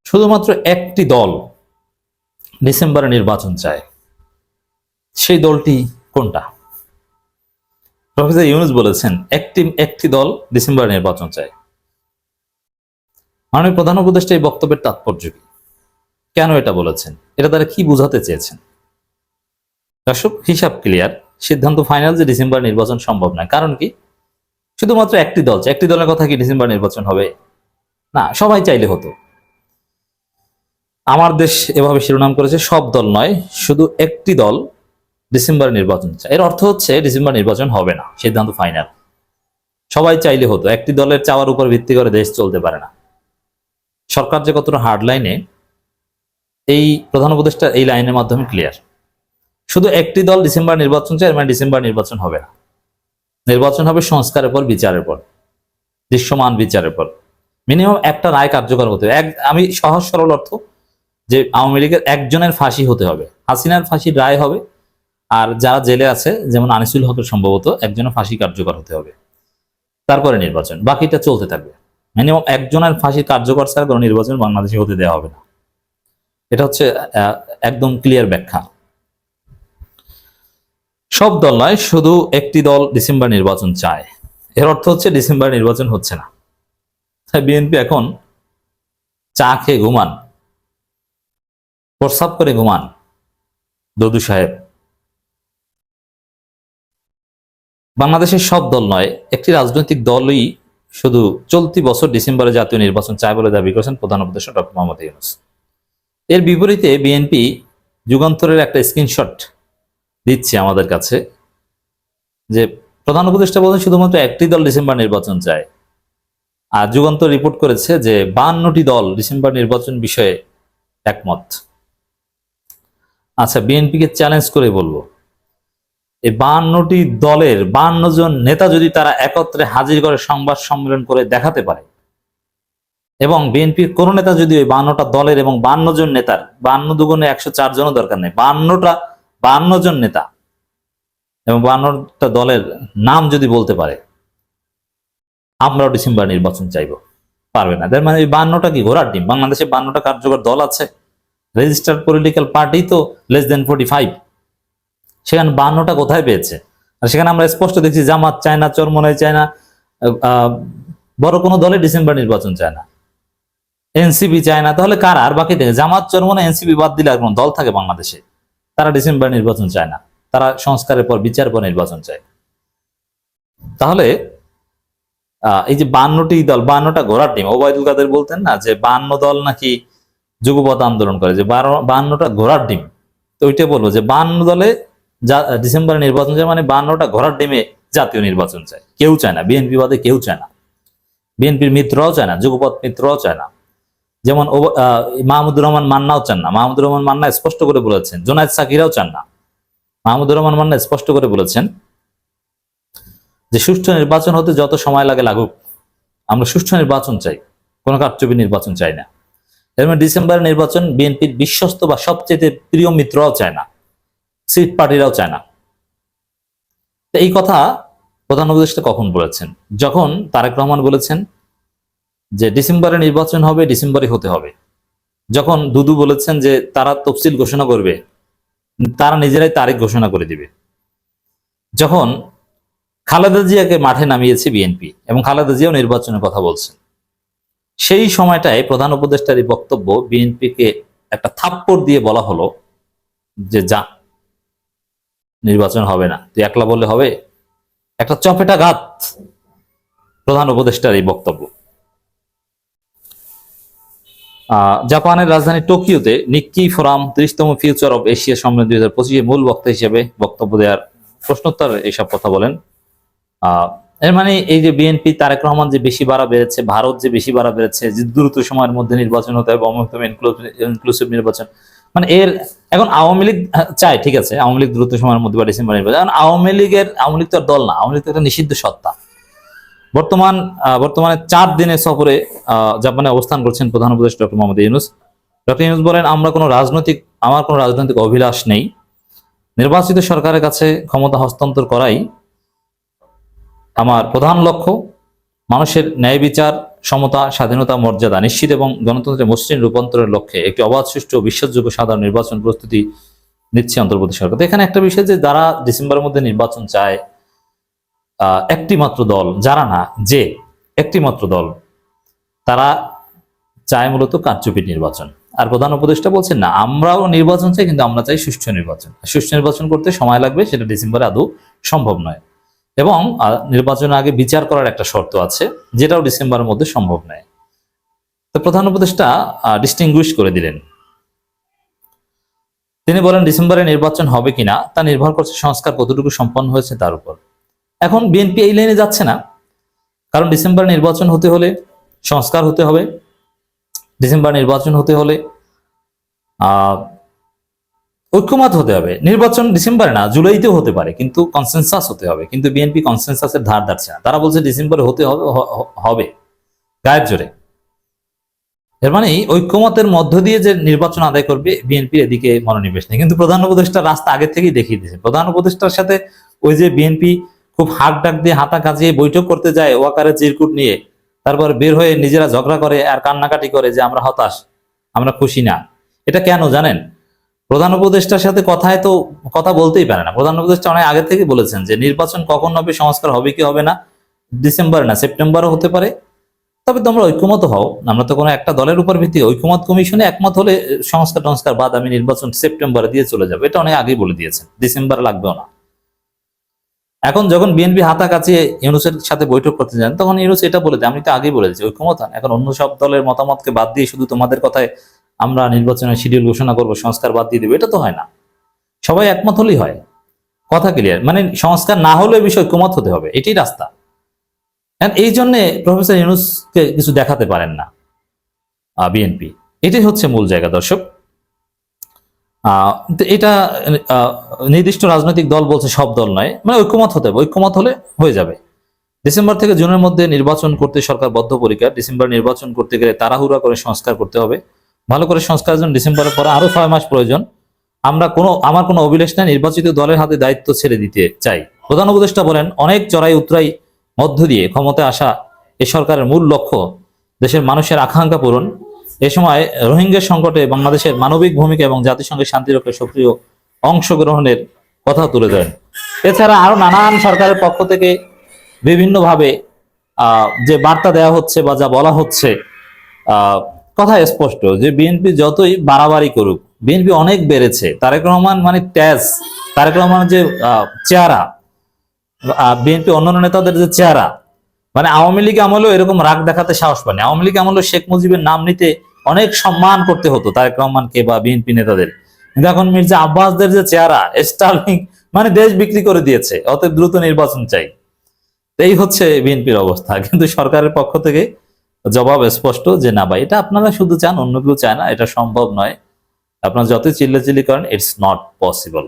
শুধুমাত্র একটি দল ডিসেম্বরে নির্বাচন চায়, সেই দলটি কোনটা? প্রফেসর ইউনূস বলেছেন একটি দল ডিসেম্বরে নির্বাচন চায়। মাননীয় প্রধান উপদেষ্টা এই বক্তব্যের তাৎপর্য কি, কেন এটা বলেছেন, এটা তারা কি বোঝাতে চেয়েছেন? দর্শক, হিসাব ক্লিয়ার, সিদ্ধান্ত ফাইনাল যে ডিসেম্বর নির্বাচন সম্ভব নয়। কারণ কি? শুধুমাত্র একটি দল চায়। একটি দলের কথা কি ডিসেম্বর নির্বাচন হবে? না, সবাই চাইলে হতো। আমার দেশ এভাবে শিরোনাম করেছে, সব দল নয়, শুধু একটি দল ডিসেম্বর নির্বাচন চায়। এর অর্থ হচ্ছে ডিসেম্বর নির্বাচন হবে না, সিদ্ধান্ত ফাইনাল। সবাই চাইলে হতো, একটি দলের চাওয়ার উপর ভিত্তি করে দেশ চলতে পারে না। সরকার যে কতটা হার্ড লাইনে, এই প্রধান উপদেষ্টা এই লাইনের মাধ্যমে ক্লিয়ার। শুধু একটি দল ডিসেম্বর নির্বাচন চায়, মানে ডিসেম্বর নির্বাচন হবে না। নির্বাচন হবে সংস্কারের পর, বিচারের পর, দৃশ্যমান বিচারের পর। মিনিমাম একটা রায় কার্যকর হতে হবে। আমি সহজ সরল অর্থ যে আওয়ামী লীগের একজনের ফাঁসি হতে হবে, হাসিনার ফাঁসির রায় হবে, আর যারা জেলে আছে যেমন আনিসুল হকের সম্ভবত একজনের ফাঁসি কার্যকর হতে হবে, তারপরে নির্বাচন, বাকিটা চলতে থাকবে। মিনিমাম একজনের ফাঁসি কার্যকর ছাড়া কোনো নির্বাচন বাংলাদেশে হতে দেওয়া হবে না। এটা হচ্ছে একদম ক্লিয়ার ব্যাখ্যা। সব দল নয়, শুধু একটি দল ডিসেম্বর নির্বাচন চায়, এর অর্থ হচ্ছে ডিসেম্বর নির্বাচন হচ্ছে না। তাই বিএনপি এখন চা খেয়ে ঘুমান, প্রস্রাব করে ঘুমান দদু সাহেব। বাংলাদেশের সব দল নয়, একটি রাজনৈতিক দলই শুধু চলতি বছর ডিসেম্বরে জাতীয় নির্বাচন চায় বলে দাবি করেছেন প্রধান উপদেষ্টা ডক্টর মোহাম্মদ ইউনূস। এর বিপরীতে বিএনপি যুগান্তরের একটা স্ক্রিনশট দিচ্ছে আমাদের কাছে, যে প্রধান উপদেষ্টা বলেন শুধুমাত্র একটি দল ডিসেম্বর নির্বাচন চায়, আর যুগান্তর রিপোর্ট করেছে যে 52টি দল ডিসেম্বর নির্বাচন বিষয়ে একমত। আচ্ছা, বিএনপিকে চ্যালেঞ্জ করে বলবো, এই 52টি দলের 52 জন নেতা যদি তারা একত্রে হাজির করে সংবাদ সম্মেলন করে দেখাতে পারে, এবং বিএনপির কোন নেতা যদি ওই 52টা দলের এবং 52 জন নেতার, 52 দুগুণে 104 জনও দরকার নেই, 52 জন নেতা এবং 52টা দলের নাম যদি বলতে পারে আমরাও ডিসেম্বর নির্বাচন চাইব, পারবে না। তার মানে এই 52টা কি ঘোড়ার ডিম? বাংলাদেশে 52টা কার্যকর দল আছে, রেজিস্টার্ড পলিটিক্যাল পার্টি তো লেস দেন 45, সেখানে 52টা কোথায় পেয়েছে? আর সেখানে আমরা স্পষ্ট দেখছি জামাত চায় না, চরমনাই চায় না, বড় কোনো দলে ডিসেম্বর নির্বাচন চায় না, এনসিপি চায় না। তাহলে কারা? আর বাকি থেকে জামাত, চরমনাই, এনসিপি বাদ দিলে আর কোন দল থাকে বাংলাদেশে? তারা ডিসেম্বর নির্বাচন চায় না, তারা সংস্কারের পর, বিচার পর নির্বাচন চায়। তাহলে এই যে 52টি দল, 52টা ঘোড়ার ডিম, ওবায়দুল কাদের বলতেন না যে 52 দল নাকি যুগপৎ আন্দোলন করে, যে 52টা ঘোড়ার ডিম। তো ওইটা বলবো যে 52 দলে ডিসেম্বরে নির্বাচন চায়, মানে 52টা ঘোড়ার ডিমে জাতীয় নির্বাচন চায়। কেউ চায় না, বিএনপি বাদে কেউ চায় না, বিএনপির মিত্ররাও চায় না, যুগপৎ মিত্ররাও চায় না। যেমন মাহমুদুর রহমান মান্নাও চান না। মাহমুদুর রহমান মান্না স্পষ্ট করে বলেছেন, জোনায়েদ সাকিরাও চান না। মাহমুদুর রহমান মান্না স্পষ্ট করে বলেছেন যে সুষ্ঠু নির্বাচন হতে যত সময় লাগে লাগুক, আমরা সুষ্ঠু নির্বাচন চাই, কোনো কারচুপি নির্বাচন চাই না। এর মানে ডিসেম্বরের নির্বাচন বিএনপির বিশ্বস্ত বা সবচেয়ে প্রিয় মিত্ররাও চায় না, সিট পার্টিরাও চায় না। এই কথা প্রধান উপদেষ্টা কখন বলেছেন? যখন তারেক রহমান বলেছেন যে ডিসেম্বরে নির্বাচন হবে, ডিসেম্বরে হতে হবে। যখন দুদু বলেছেন যে তারা তফসিল ঘোষণা করবে, তারা নিজেরাই তারিখ ঘোষণা করে দিবে। যখন খালেদা জিয়াকে মাঠে নামিয়েছে বিএনপি এবং খালেদা জিয়াও নির্বাচনের কথা বলছেন, সেই সময়টায় প্রধান উপদেষ্টার এই বক্তব্য বিএনপিকে একটা থাপ্পড় দিয়ে বলা হলো যে যা, নির্বাচন হবে না, তুই একলা বললে হবে? একটা চপেটাঘাত প্রধান উপদেষ্টার এই বক্তব্য। জাপানের রাজধানী টোকিওতে নিক্কি ফোরাম 30তম ফিউচার অব এশিয়া সম্মেলন 2025 মূল বক্তা হিসেবে বক্তব্য দেওয়ার প্রশ্নোত্তর এইসব কথা বলেন। এর মানে এই যে বিএনপি, তারেক রহমান যে বেশি বাড়া বেড়েছে, ভারত যে বেশি বাড়া বেড়েছে, যে দ্রুত সময়ের মধ্যে নির্বাচন হতে হবে, ইনক্লুসিভ নির্বাচন, মানে এর এখন আওয়ামী লীগ চায়, ঠিক আছে, আওয়ামী লীগ দ্রুত সময়ের মধ্যে বা ডিসেম্বর নির্বাচন। এখন আওয়ামী লীগ তো আর দল না, আওয়ামী লীগ তো একটা নিষিদ্ধ সত্তা। বর্তমানে 4 দিনের সফরে জাপানে অবস্থান করছেন প্রধান উপদেষ্টা ডক্টর মোহাম্মদ ইউনূস। ডক্টর ইউনূস বলেন, আমার কোনো রাজনৈতিক অভিলাষ নেই, নির্বাচিত সরকারের কাছে ক্ষমতা হস্তান্তর করাই আমার প্রধান লক্ষ্য। মানুষের ন্যায় বিচার, সমতা, স্বাধীনতা, মর্যাদা নিশ্চিত এবং গণতন্ত্রের মসৃণ রূপান্তরের লক্ষ্যে একটি অবাধ, সুষ্ঠু ও বিশ্বাসযোগ্য সাধারণ নির্বাচন প্রস্তুতি নিচ্ছে অন্তর্বর্তী সরকার। তো এখানে একটা বিষয় যে যারা ডিসেম্বরের মধ্যে নির্বাচন চায়, একটি মাত্র দল, যারা না, যে একটি মাত্র দল, তারা চায় মূলত কারচুপি নির্বাচন। আর প্রধান উপদেষ্টা বলছেন না, আমরাও নির্বাচন চাই, কিন্তু আমরা চাই সুষ্ঠু নির্বাচন। সুষ্ঠু নির্বাচন করতে সময় লাগবে, সেটা ডিসেম্বরে আদৌ সম্ভব নয়। এবং নির্বাচনের আগে বিচার করার একটা শর্ত আছে, যেটাও ডিসেম্বরের মধ্যে সম্ভব নয়। তো প্রধান উপদেষ্টা ডিস্টিংগুইশ করে দিলেন। তিনি বলেন ডিসেম্বরে নির্বাচন হবে কিনা তা নির্ভর করছে সংস্কার কতটুকু সম্পন্ন হয়েছে তার উপর। এখন বিএনপি এই লাইনে যাচ্ছে না, কারণ ডিসেম্বরে নির্বাচন হতে হলে সংস্কার হতে হবে। ডিসেম্বর নির্বাচন হতে হলে ঐক্যমত হতে হবে। নির্বাচন ডিসেম্বরে না, জুলাইতেও হতে পারে, কিন্তু কনসেনসাস হতে হবে। কিন্তু বিএনপি কনসেনসাসের ধার ধারছে না, তারা বলছে ডিসেম্বরে হতে হবে গায়ের জোরে। এর মানে ঐক্যমতের মধ্য দিয়ে যে নির্বাচন আদায় করবে, বিএনপির এদিকে মনোনিবেশ নেই। কিন্তু প্রধান উপদেষ্টা রাস্তা আগে থেকেই দেখিয়ে দিয়েছে। প্রধান উপদেষ্টার সাথে ওই যে বিএনপি খুব হাঁক ডাক দিয়ে হাতা কাজিয়ে বৈঠক করতে যায় ওয়াকারের চিরকুট নিয়ে, তারপর বের হয়ে নিজেরা ঝগড়া করে আর কান্নাকাটি করে যে আমরা হতাশ, আমরা খুশি না। এটা কেন জানেন? প্রধান উপদেষ্টার সাথে কথা বলতেই পারে না। প্রধান উপদেষ্টা অনেক আগে থেকে বলেছেন যে নির্বাচন কখন হবে, সংস্কার হবে কি হবে না, ডিসেম্বরে না সেপ্টেম্বরও হতে পারে, তবে তোমরা ঐক্যমত হও। আমরা তো কোনো একটা দলের উপর ভিত্তি ঐক্যমত কমিশনে একমত হলে সংস্কার বাদ আমি নির্বাচন সেপ্টেম্বরে দিয়ে চলে যাবো, এটা অনেক আগেই বলে দিয়েছেন, ডিসেম্বর লাগবেও না। এখন যখন বিএনপি হাতা কাছিয়ে ইউনূসের সাথে বৈঠক করতে যান, তখন ইউনূস এটা বলে দেয় আমি তো আগেই বলে দিচ্ছি ঐক্যমত হন। এখন অন্য সব দলের মতামতকে বাদ দিয়ে শুধু তোমাদের কথায় আমরা নির্বাচনের শিডিউল ঘোষণা করবো, সংস্কার বাদ দিয়ে দেবো, এটা তো হয় না। সবাই একমত হলেই হয়, কথা ক্লিয়ার। মানে সংস্কার না হলে বিষয় ঐক্যমত হতে হবে, এটাই রাস্তা। এই জন্যে প্রফেসর ইউনূসকে কিছু দেখাতে পারেন না বিএনপি, এটাই হচ্ছে মূল জায়গা দর্শক। এটা নির্দিষ্ট রাজনৈতিক দল বলছে, সব দল নয়, মানে ঐক্যমত হতে হবে, ঐক্যমত হলে হয়ে যাবে। ডিসেম্বর থেকে জুনের মধ্যে নির্বাচন করতে সরকার বদ্ধপরিকর। ডিসেম্বর নির্বাচন করতে গেলে তাড়াহুড়া করে সংস্কার করতে হবে। ভালো করে সংস্কারের জন্য ডিসেম্বরের পরে আরো 6 মাস প্রয়োজন। আমার কোনো অভিলাষ নেই, নির্বাচিত দলের হাতে দায়িত্ব ছেড়ে দিতে চাই। প্রধান উপদেষ্টা বলেন অনেক চড়াই উতরাই মধ্য দিয়ে ক্ষমতায় আসা এ সরকারের মূল লক্ষ্য দেশের মানুষের আকাঙ্ক্ষা পূরণ। এ সময় রোহিঙ্গা সংকটে বাংলাদেশের মানবিক ভূমিকা এবং জাতিসংঘের শান্তিরক্ষায় সক্রিয় অংশগ্রহণের কথা তুলে ধরেন। এছাড়া আরো নানান সরকারের পক্ষ থেকে বিভিন্নভাবে যে বার্তা দেওয়া হচ্ছে বা যা বলা হচ্ছে, কথা স্পষ্ট যে বিএনপি যতই বাড়াবাড়ি করুক, বিএনপি অনেক বেড়েছে। তারেক রহমান মানে তারেক রহমানের যে চেহারা, বিএনপি অন্যান্য নেতাদের যে চেহারা, মানে আওয়ামী লীগ আমলেও এরকম রাগ দেখাতে সাহস পায়নি। আওয়ামী লীগ আমলেও শেখ মুজিবের নাম নিতে অনেক সম্মান করতে হতো তারেক রহমানকে বা বিএনপি নেতাদের। কিন্তু এখন মির্জা আব্বাসদের যে চেহারা, স্টার্লিং মানে দেশ বিক্রি করে দিয়েছে, অতএব দ্রুত নির্বাচন চাই। এই হচ্ছে বিএনপির অবস্থা। কিন্তু সরকারের পক্ষ থেকে জবাব স্পষ্ট যে না ভাই, এটা আপনারা শুধু চান, অন্য কেউ চায় না, এটা সম্ভব নয়। আপনারা যতই চিল্লাচিল্লি করেন, ইটস নট পসিবল।